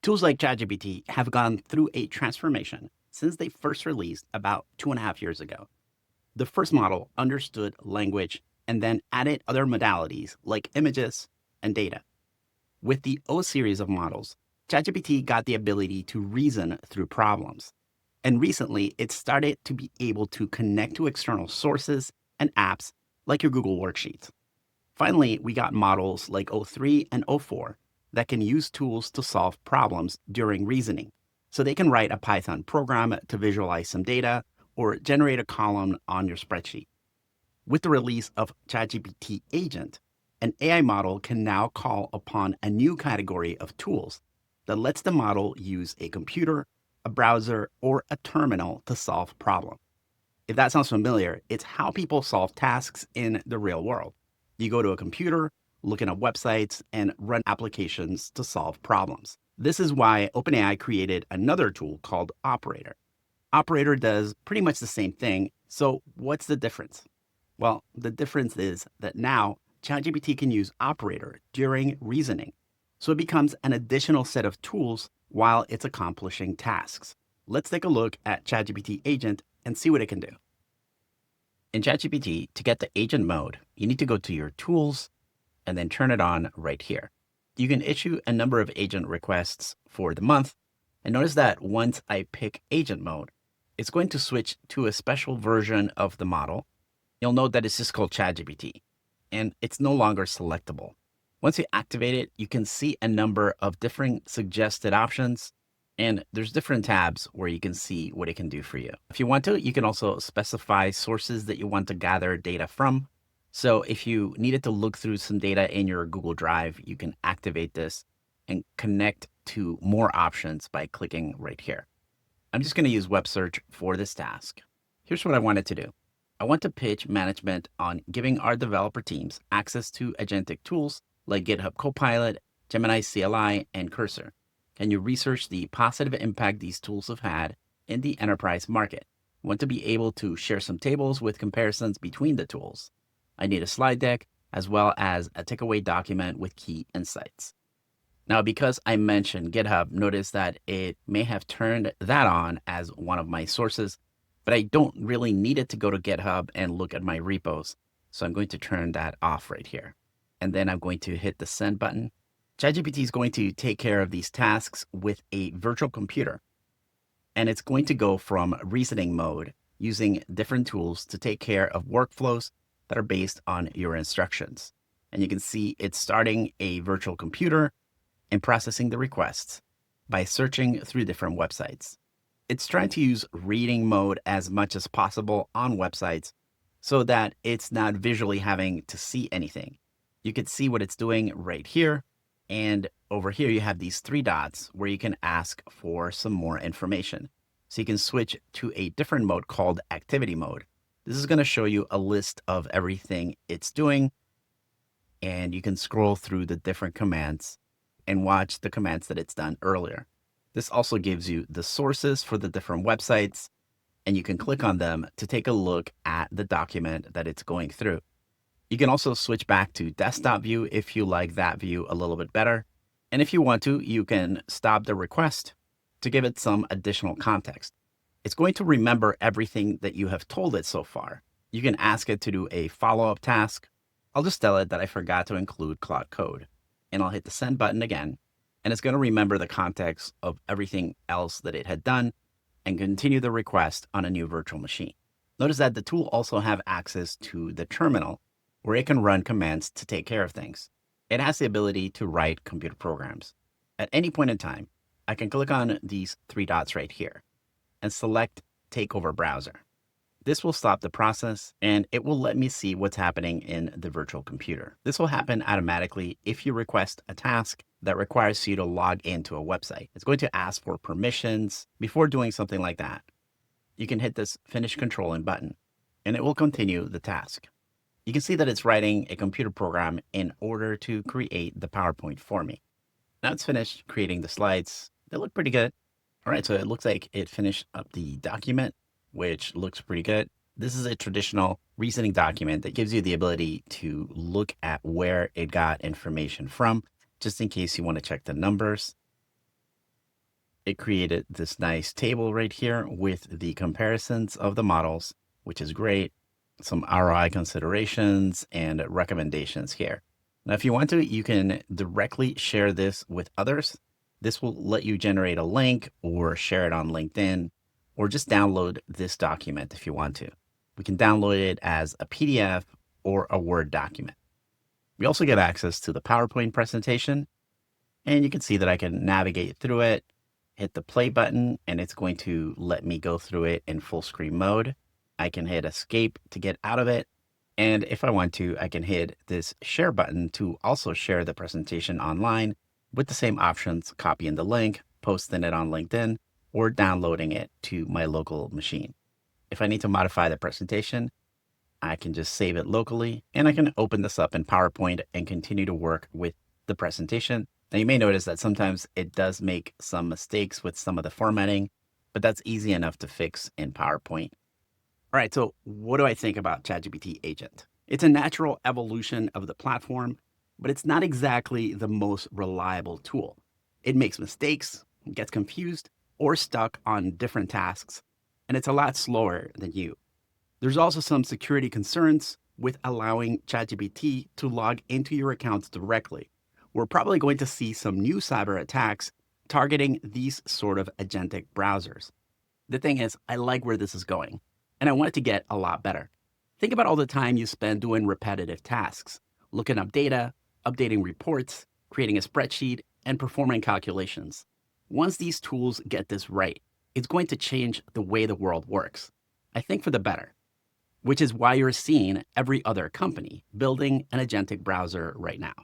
Tools like ChatGPT have gone through a transformation since they first released about 2.5 years ago. The first model understood language and then added other modalities like images and data. With the O series of models, ChatGPT got the ability to reason through problems. And recently, it started to be able to connect to external sources and apps like your Google Worksheets. Finally, we got models like O3 and O4 that can use tools to solve problems during reasoning. So they can write a Python program to visualize some data or generate a column on your spreadsheet. With the release of ChatGPT Agent, an AI model can now call upon a new category of tools that lets the model use a computer, a browser, or a terminal to solve problems. If that sounds familiar, it's how people solve tasks in the real world. You go to a computer, looking at websites, and run applications to solve problems. This is why OpenAI created another tool called Operator. Operator does pretty much the same thing. So what's the difference? Well, the difference is that now ChatGPT can use Operator during reasoning. So it becomes an additional set of tools while it's accomplishing tasks. Let's take a look at ChatGPT Agent and see what it can do. In ChatGPT, to get the agent mode, you need to go to your tools and then turn it on right here. You can issue a number of agent requests for the month. And notice that once I pick agent mode, it's going to switch to a special version of the model. You'll note that it's just called ChatGPT and it's no longer selectable. Once you activate it, you can see a number of different suggested options. And there's different tabs where you can see what it can do for you. If you want to, you can also specify sources that you want to gather data from. So if you needed to look through some data in your Google Drive, you can activate this and connect to more options by clicking right here. I'm just going to use web search for this task. Here's what I wanted to do. I want to pitch management on giving our developer teams access to agentic tools like GitHub Copilot, Gemini CLI, and Cursor. Can you research the positive impact these tools have had in the enterprise market? I want to be able to share some tables with comparisons between the tools. I need a slide deck as well as a takeaway document with key insights. Now, because I mentioned GitHub, notice that it may have turned that on as one of my sources, but I don't really need it to go to GitHub and look at my repos. So I'm going to turn that off right here. And then I'm going to hit the send button. ChatGPT is going to take care of these tasks with a virtual computer. And it's going to go from reasoning mode using different tools to take care of workflows that are based on your instructions. And you can see it's starting a virtual computer and processing the requests by searching through different websites. It's trying to use reading mode as much as possible on websites so that it's not visually having to see anything. You can see what it's doing right here. And over here, you have these three dots where you can ask for some more information. So you can switch to a different mode called activity mode. This is going to show you a list of everything it's doing. And you can scroll through the different commands and watch the commands that it's done earlier. This also gives you the sources for the different websites, and you can click on them to take a look at the document that it's going through. You can also switch back to desktop view if you like that view a little bit better. And if you want to, you can stop the request to give it some additional context. It's going to remember everything that you have told it so far. You can ask it to do a follow-up task. I'll just tell it that I forgot to include Cloud Code, and I'll hit the send button again. And it's going to remember the context of everything else that it had done and continue the request on a new virtual machine. Notice that the tool also have access to the terminal where it can run commands to take care of things. It has the ability to write computer programs. At any point in time, I can click on these three dots right here and select Take Over Browser. This will stop the process and it will let me see what's happening in the virtual computer. This will happen automatically if you request a task that requires you to log into a website. It's going to ask for permissions before doing something like that. You can hit this Finish Controlling button and it will continue the task. You can see that it's writing a computer program in order to create the PowerPoint for me. Now it's finished creating the slides. They look pretty good. All right, so it looks like it finished up the document, which looks pretty good. This is a traditional reasoning document that gives you the ability to look at where it got information from, just in case you want to check the numbers. it created this nice table right here with the comparisons of the models, which is great. Some ROI considerations and recommendations here. Now, if you want to, you can directly share this with others. This will let you generate a link or share it on LinkedIn, or just download this document if you want to. We can download it as a PDF or a Word document. We also get access to the PowerPoint presentation, and you can see that I can navigate through it, hit the play button, and it's going to let me go through it in full screen mode. I can hit escape to get out of it. And if I want to, I can hit this share button to also share the presentation online with the same options, copying the link, posting it on LinkedIn, or downloading it to my local machine. If I need to modify the presentation, I can just save it locally, and I can open this up in PowerPoint and continue to work with the presentation. Now, you may notice that sometimes it does make some mistakes with some of the formatting, but that's easy enough to fix in PowerPoint. All right, so what do I think about ChatGPT Agent? It's a natural evolution of the platform, but it's not exactly the most reliable tool. It makes mistakes, gets confused, or stuck on different tasks, and it's a lot slower than you. There's also some security concerns with allowing ChatGPT to log into your accounts directly. We're probably going to see some new cyber attacks targeting these sort of agentic browsers. The thing is, I like where this is going, and I want it to get a lot better. Think about all the time you spend doing repetitive tasks, looking up data, updating reports, creating a spreadsheet, and performing calculations. Once these tools get this right, it's going to change the way the world works. I think for the better, which is why you're seeing every other company building an agentic browser right now.